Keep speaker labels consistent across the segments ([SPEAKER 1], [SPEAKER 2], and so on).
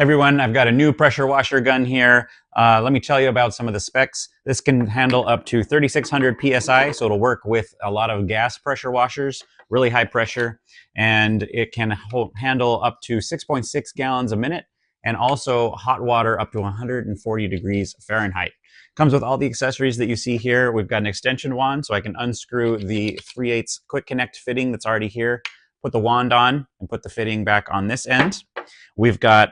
[SPEAKER 1] Everyone, I've got a new pressure washer gun here. Let me tell you about some of the specs. This can handle up to 3,600 PSI, so it'll work with a lot of gas pressure washers, really high pressure, and it can handle up to 6.6 gallons a minute, and also hot water up to 140 degrees Fahrenheit. Comes with all the accessories that you see here. We've got an extension wand, so I can unscrew the 3/8 quick connect fitting that's already here, put the wand on, and put the fitting back on this end. We've got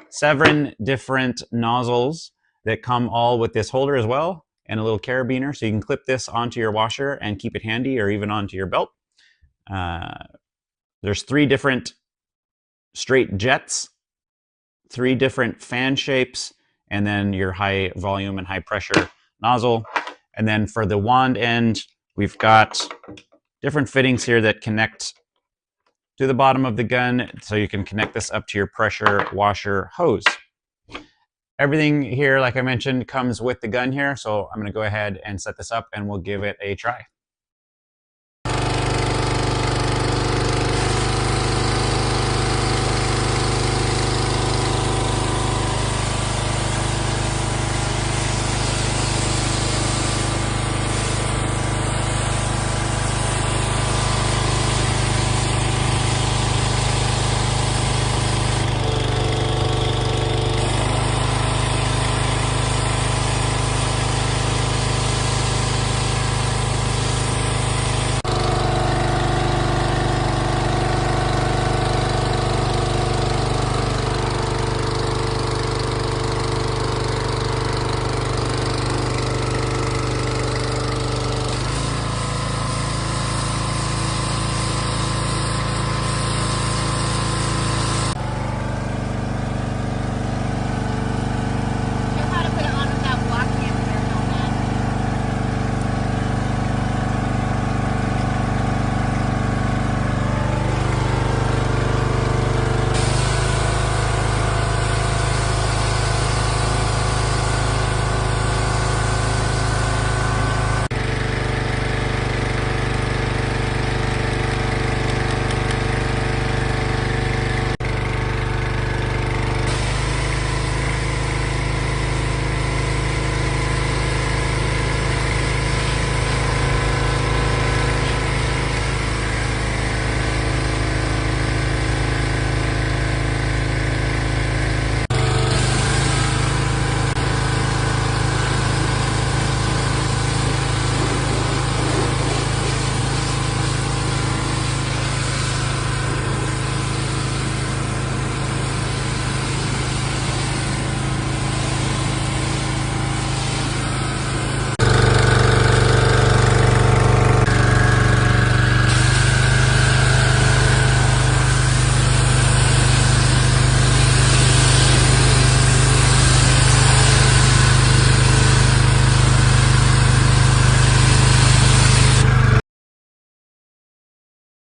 [SPEAKER 1] 7 different nozzles that come all with this holder as well, and a little carabiner, so you can clip this onto your washer and keep it handy, or even onto your belt. There's 3 different straight jets, 3 different fan shapes, and then your high volume and high pressure nozzle. And then for the wand end, we've got different fittings here that connect to the bottom of the gun, so you can connect this up to your pressure washer hose. Everything here, like I mentioned, comes with the gun here, so I'm going to go ahead and set this up and we'll give it a try.